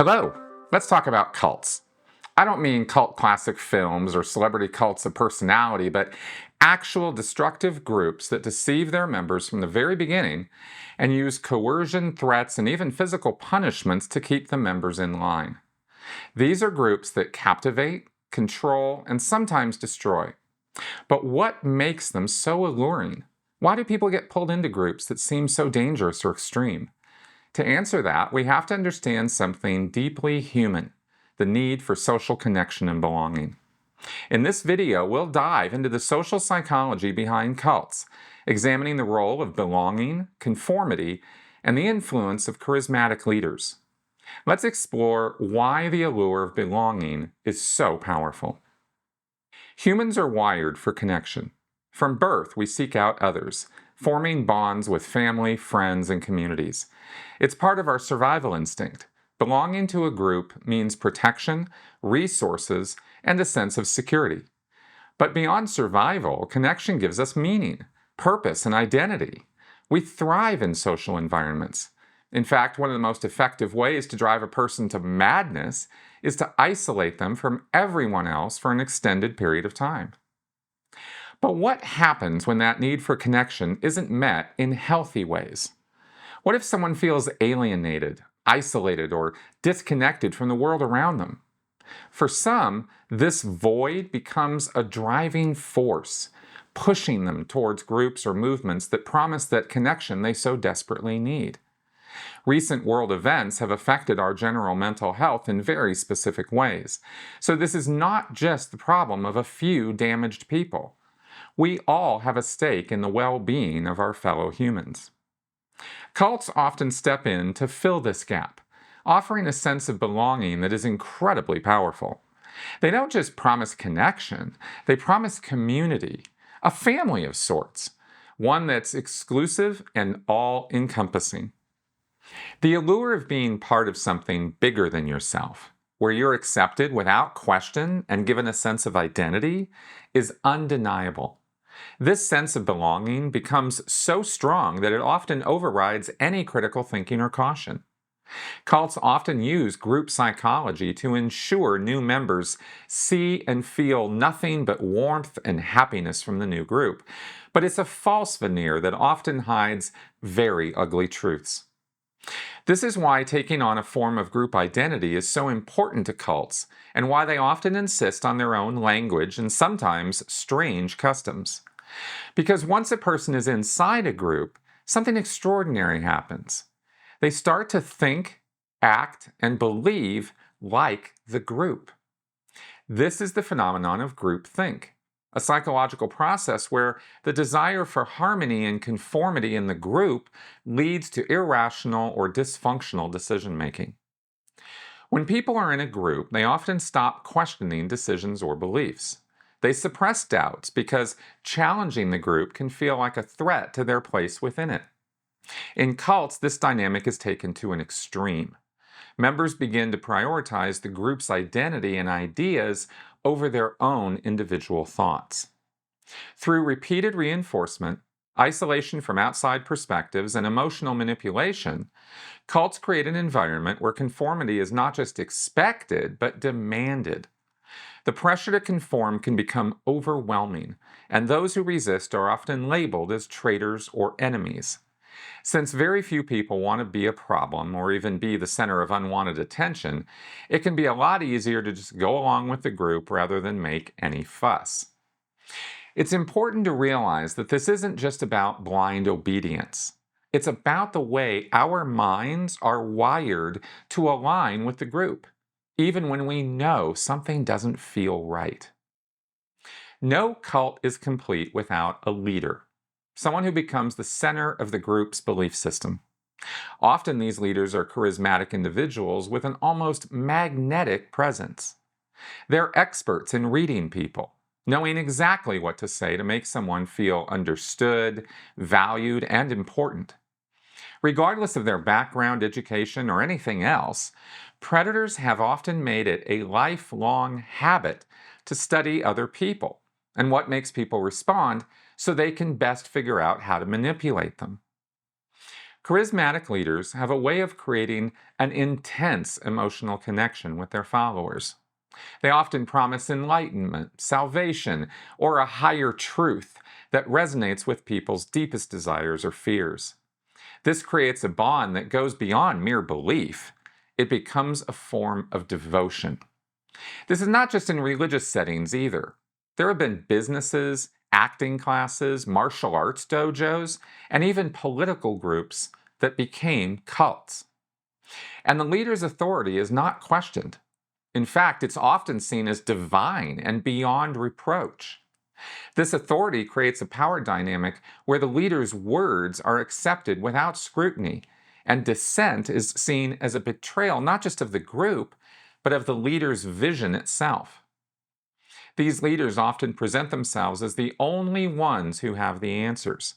Hello, let's talk about cults. I don't mean cult classic films or celebrity cults of personality, but actual destructive groups that deceive their members from the very beginning and use coercion, threats, and even physical punishments to keep the members in line. These are groups that captivate, control, and sometimes destroy. But what makes them so alluring? Why do people get pulled into groups that seem so dangerous or extreme? To answer that, we have to understand something deeply human, the need for social connection and belonging. In this video, we'll dive into the social psychology behind cults, examining the role of belonging, conformity, and the influence of charismatic leaders. Let's explore why the allure of belonging is so powerful. Humans are wired for connection. From birth, we seek out others, forming bonds with family, friends, and communities. It's part of our survival instinct. Belonging to a group means protection, resources, and a sense of security. But beyond survival, connection gives us meaning, purpose, and identity. We thrive in social environments. In fact, one of the most effective ways to drive a person to madness is to isolate them from everyone else for an extended period of time. But what happens when that need for connection isn't met in healthy ways? What if someone feels alienated, isolated, or disconnected from the world around them? For some, this void becomes a driving force, pushing them towards groups or movements that promise that connection they so desperately need. Recent world events have affected our general mental health in very specific ways. So this is not just the problem of a few damaged people. We all have a stake in the well-being of our fellow humans. Cults often step in to fill this gap, offering a sense of belonging that is incredibly powerful. They don't just promise connection, they promise community, a family of sorts, one that's exclusive and all-encompassing. The allure of being part of something bigger than yourself, where you're accepted without question and given a sense of identity, is undeniable. This sense of belonging becomes so strong that it often overrides any critical thinking or caution. Cults often use group psychology to ensure new members see and feel nothing but warmth and happiness from the new group. But it's a false veneer that often hides very ugly truths. This is why taking on a form of group identity is so important to cults, and why they often insist on their own language and sometimes strange customs. Because once a person is inside a group, something extraordinary happens. They start to think, act, and believe like the group. This is the phenomenon of groupthink, a psychological process where the desire for harmony and conformity in the group leads to irrational or dysfunctional decision-making. When people are in a group, they often stop questioning decisions or beliefs. They suppress doubts because challenging the group can feel like a threat to their place within it. In cults, this dynamic is taken to an extreme. Members begin to prioritize the group's identity and ideas over their own individual thoughts. Through repeated reinforcement, isolation from outside perspectives, and emotional manipulation, cults create an environment where conformity is not just expected, but demanded. The pressure to conform can become overwhelming, and those who resist are often labeled as traitors or enemies. Since very few people want to be a problem or even be the center of unwanted attention, it can be a lot easier to just go along with the group rather than make any fuss. It's important to realize that this isn't just about blind obedience. It's about the way our minds are wired to align with the group, even when we know something doesn't feel right. No cult is complete without a leader, someone who becomes the center of the group's belief system. Often these leaders are charismatic individuals with an almost magnetic presence. They're experts in reading people, knowing exactly what to say to make someone feel understood, valued, and important. Regardless of their background, education, or anything else, predators have often made it a lifelong habit to study other people and what makes people respond so they can best figure out how to manipulate them. Charismatic leaders have a way of creating an intense emotional connection with their followers. They often promise enlightenment, salvation, or a higher truth that resonates with people's deepest desires or fears. This creates a bond that goes beyond mere belief. It becomes a form of devotion. This is not just in religious settings either. There have been businesses, acting classes, martial arts dojos, and even political groups that became cults. And the leader's authority is not questioned. In fact, it's often seen as divine and beyond reproach. This authority creates a power dynamic where the leader's words are accepted without scrutiny, and dissent is seen as a betrayal not just of the group, but of the leader's vision itself. These leaders often present themselves as the only ones who have the answers,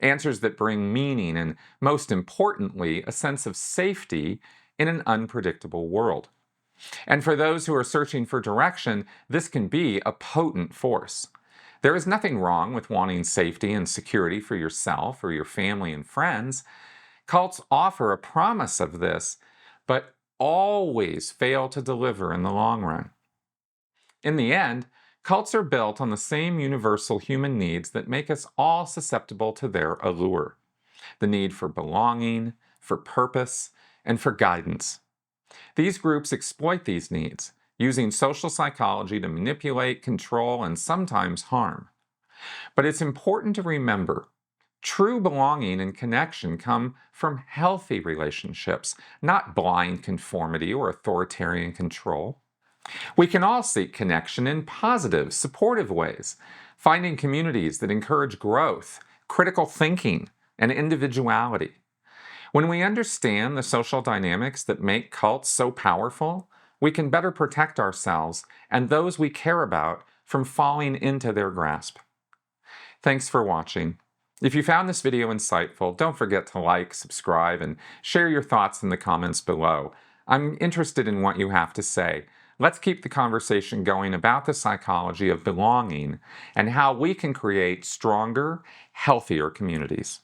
answers that bring meaning and, most importantly, a sense of safety in an unpredictable world. And for those who are searching for direction, this can be a potent force. There is nothing wrong with wanting safety and security for yourself or your family and friends. Cults offer a promise of this, but always fail to deliver in the long run. In the end, cults are built on the same universal human needs that make us all susceptible to their allure: the need for belonging, for purpose, and for guidance. These groups exploit these needs, using social psychology to manipulate, control, and sometimes harm. But it's important to remember, true belonging and connection come from healthy relationships, not blind conformity or authoritarian control. We can all seek connection in positive, supportive ways, finding communities that encourage growth, critical thinking, and individuality. When we understand the social dynamics that make cults so powerful, we can better protect ourselves and those we care about from falling into their grasp. Thanks for watching. If you found this video insightful, don't forget to like, subscribe, and share your thoughts in the comments below. I'm interested in what you have to say. Let's keep the conversation going about the psychology of belonging and how we can create stronger, healthier communities.